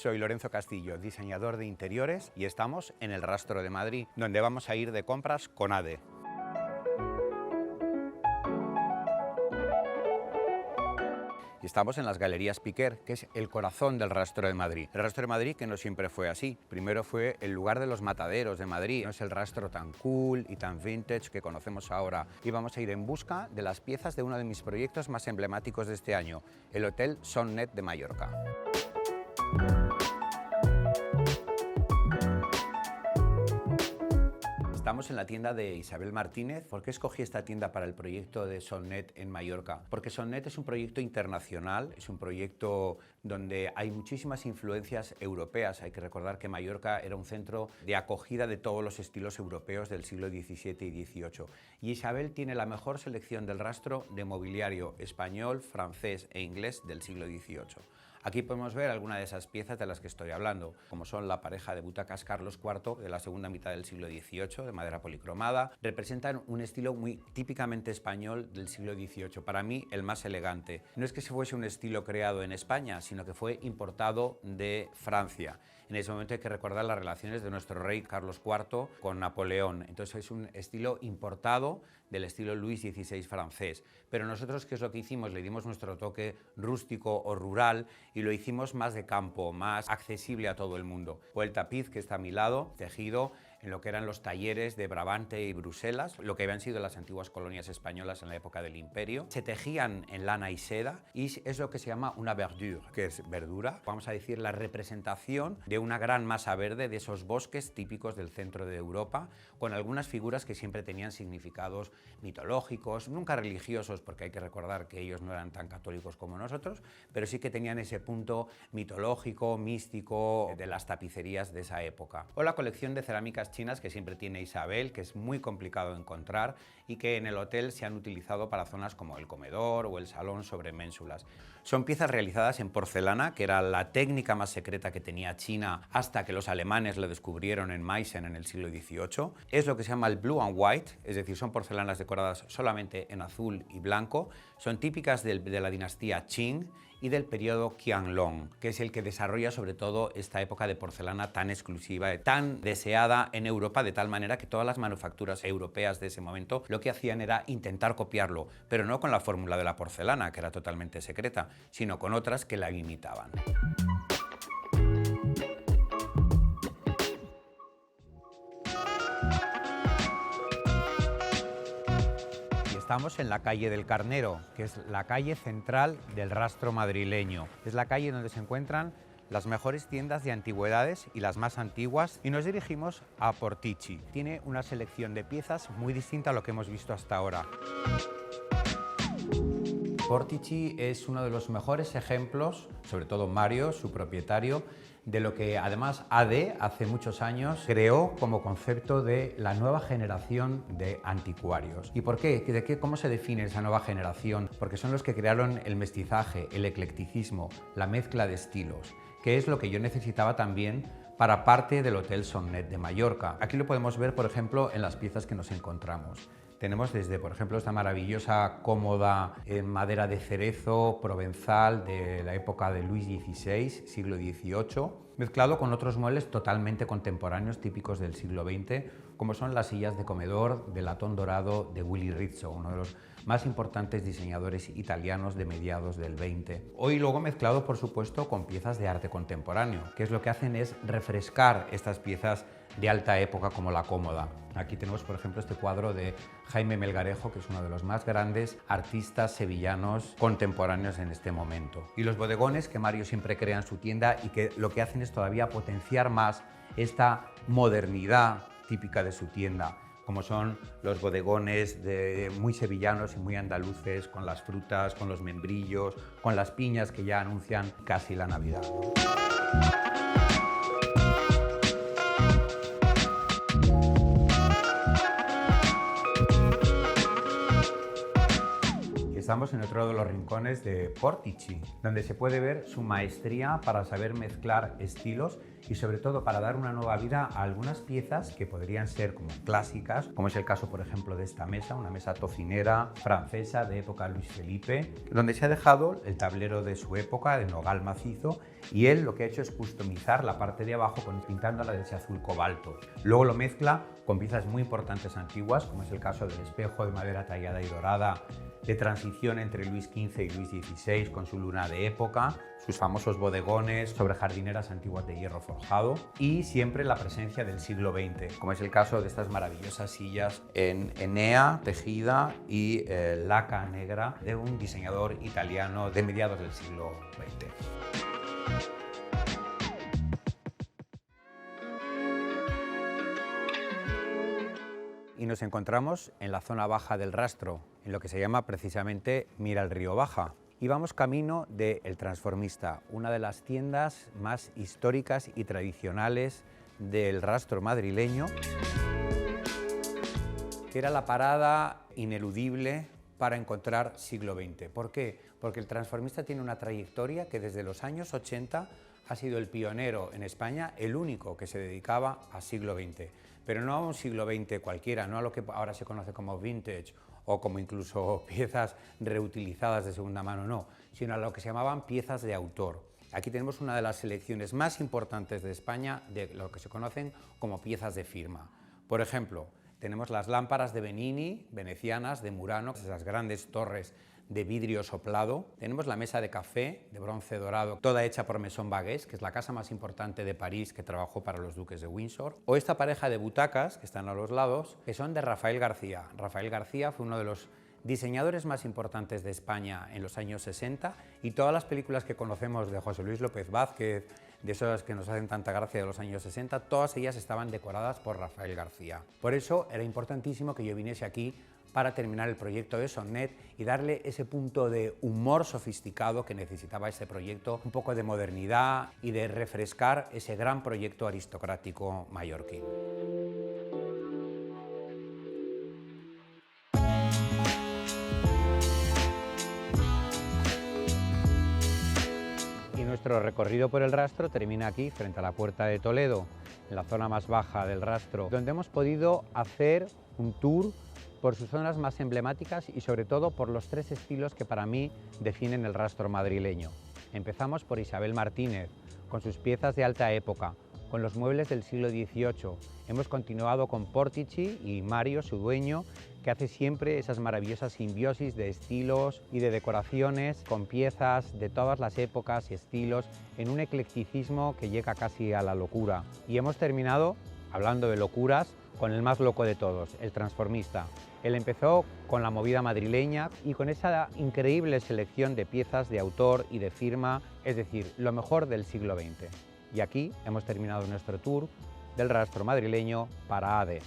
Soy Lorenzo Castillo, diseñador de interiores, y estamos en el Rastro de Madrid, donde vamos a ir de compras con ADE. Y estamos en las Galerías Piquer, que es el corazón del Rastro de Madrid. El Rastro de Madrid que no siempre fue así. Primero fue el lugar de los mataderos de Madrid. No es el rastro tan cool y tan vintage que conocemos ahora. Y vamos a ir en busca de las piezas de uno de mis proyectos más emblemáticos de este año, el Hotel Sonnet de Mallorca. Estamos en la tienda de Isabel Martínez. ¿Por qué escogí esta tienda para el proyecto de Sonnet en Mallorca? Porque Sonnet es un proyecto internacional, es un proyecto donde hay muchísimas influencias europeas. Hay que recordar que Mallorca era un centro de acogida de todos los estilos europeos del siglo XVII y XVIII. Y Isabel tiene la mejor selección del rastro de mobiliario español, francés e inglés del siglo XVIII. Aquí podemos ver algunas de esas piezas de las que estoy hablando, como son la pareja de butacas Carlos IV de la segunda mitad del siglo XVIII, de madera policromada. Representan un estilo muy típicamente español del siglo XVIII, para mí el más elegante. No es que se fuese un estilo creado en España, sino que fue importado de Francia. En ese momento hay que recordar las relaciones de nuestro rey Carlos IV con Napoleón. Entonces es un estilo importado del estilo Luis XVI francés. Pero nosotros, ¿qué es lo que hicimos? Le dimos nuestro toque rústico o rural y lo hicimos más de campo, más accesible a todo el mundo. Fue el tapiz que está a mi lado, tejido en lo que eran los talleres de Brabante y Bruselas, lo que habían sido las antiguas colonias españolas en la época del Imperio. Se tejían en lana y seda y es lo que se llama una verdure, que es verdura, vamos a decir la representación de una gran masa verde de esos bosques típicos del centro de Europa, con algunas figuras que siempre tenían significados mitológicos, nunca religiosos, porque hay que recordar que ellos no eran tan católicos como nosotros, pero sí que tenían ese punto mitológico, místico de las tapicerías de esa época. O la colección de cerámicas chinas que siempre tiene Isabel, que es muy complicado de encontrar y que en el hotel se han utilizado para zonas como el comedor o el salón sobre ménsulas. Son piezas realizadas en porcelana, que era la técnica más secreta que tenía China hasta que los alemanes lo descubrieron en Meissen en el siglo XVIII. Es lo que se llama el blue and white, es decir, son porcelanas decoradas solamente en azul y blanco. Son típicas de la dinastía Qing y del periodo Qianlong, que es el que desarrolla sobre todo esta época de porcelana tan exclusiva, tan deseada en Europa, de tal manera que todas las manufacturas europeas de ese momento lo que hacían era intentar copiarlo, pero no con la fórmula de la porcelana, que era totalmente secreta, sino con otras que la imitaban. Estamos en la calle del Carnero, que es la calle central del rastro madrileño. Es la calle donde se encuentran las mejores tiendas de antigüedades y las más antiguas, y nos dirigimos a Portici. Tiene una selección de piezas muy distinta a lo que hemos visto hasta ahora. Portici es uno de los mejores ejemplos, sobre todo Mario, su propietario, de lo que además ADE hace muchos años creó como concepto de la nueva generación de anticuarios. ¿Y por qué? ¿Cómo se define esa nueva generación? Porque son los que crearon el mestizaje, el eclecticismo, la mezcla de estilos, que es lo que yo necesitaba también para parte del Hotel Sonnet de Mallorca. Aquí lo podemos ver, por ejemplo, en las piezas que nos encontramos. Tenemos desde, por ejemplo, esta maravillosa cómoda en madera de cerezo provenzal de la época de Luis XVI, siglo XVIII, mezclado con otros muebles totalmente contemporáneos típicos del siglo XX, como son las sillas de comedor de latón dorado de Willy Rizzo, uno de los más importantes diseñadores italianos de mediados del XX. Hoy luego mezclado, por supuesto, con piezas de arte contemporáneo, que es lo que hacen es refrescar estas piezas de alta época como la cómoda. Aquí tenemos, por ejemplo, este cuadro de Jaime Melgarejo, que es uno de los más grandes artistas sevillanos contemporáneos en este momento. Y los bodegones que Mario siempre crea en su tienda y que lo que hacen es todavía potenciar más esta modernidad típica de su tienda, como son los bodegones muy sevillanos y muy andaluces, con las frutas, con los membrillos, con las piñas que ya anuncian casi la Navidad. Estamos en otro de los rincones de Portici, donde se puede ver su maestría para saber mezclar estilos y sobre todo para dar una nueva vida a algunas piezas que podrían ser como clásicas, como es el caso, por ejemplo, de esta mesa, una mesa tocinera francesa de época Luis Felipe, donde se ha dejado el tablero de su época de nogal macizo Y él lo que ha hecho es customizar la parte de abajo pintándola de ese azul cobalto. Luego lo mezcla con piezas muy importantes antiguas, como es el caso del espejo de madera tallada y dorada de transición entre Luis XV y Luis XVI con su luna de época, sus famosos bodegones sobre jardineras antiguas de hierro forjado y siempre la presencia del siglo XX, como es el caso de estas maravillosas sillas en enea tejida y laca negra de un diseñador italiano de mediados del siglo XX. Y nos encontramos en la zona baja del Rastro, en lo que se llama precisamente Mira el río Baja. Y vamos camino de El Transformista, una de las tiendas más históricas y tradicionales del Rastro madrileño, que era la parada ineludible para encontrar siglo XX. ¿Por qué? Porque El Transformista tiene una trayectoria que desde los años 80 ha sido el pionero en España, el único que se dedicaba a siglo XX. Pero no a un siglo XX cualquiera, no a lo que ahora se conoce como vintage o como incluso piezas reutilizadas de segunda mano, no, sino a lo que se llamaban piezas de autor. Aquí tenemos una de las selecciones más importantes de España de lo que se conocen como piezas de firma. Por ejemplo, tenemos las lámparas de Benini, venecianas, de Murano, esas grandes torres de vidrio soplado. Tenemos la mesa de café de bronce dorado, toda hecha por Maison Baguès, que es la casa más importante de París que trabajó para los duques de Windsor. O esta pareja de butacas que están a los lados, que son de Rafael García. Rafael García fue uno de los diseñadores más importantes de España en los años 60 y todas las películas que conocemos de José Luis López Vázquez, de esas que nos hacen tanta gracia de los años 60, todas ellas estaban decoradas por Rafael García. Por eso era importantísimo que yo viniese aquí para terminar el proyecto de Sonnet y darle ese punto de humor sofisticado que necesitaba este proyecto, un poco de modernidad y de refrescar ese gran proyecto aristocrático mallorquín. Y nuestro recorrido por el Rastro termina aquí, frente a la Puerta de Toledo, en la zona más baja del Rastro, donde hemos podido hacer un tour por sus zonas más emblemáticas y sobre todo por los tres estilos que para mí definen el Rastro madrileño. Empezamos por Isabel Martínez, con sus piezas de alta época, con los muebles del siglo XVIII. Hemos continuado con Portici y Mario, su dueño, que hace siempre esas maravillosas simbiosis de estilos y de decoraciones con piezas de todas las épocas y estilos en un eclecticismo que llega casi a la locura. Y hemos terminado, hablando de locuras, con el más loco de todos, El Transformista. Él empezó con la movida madrileña y con esa increíble selección de piezas de autor y de firma, es decir, lo mejor del siglo XX. Y aquí hemos terminado nuestro tour del Rastro madrileño para ADE.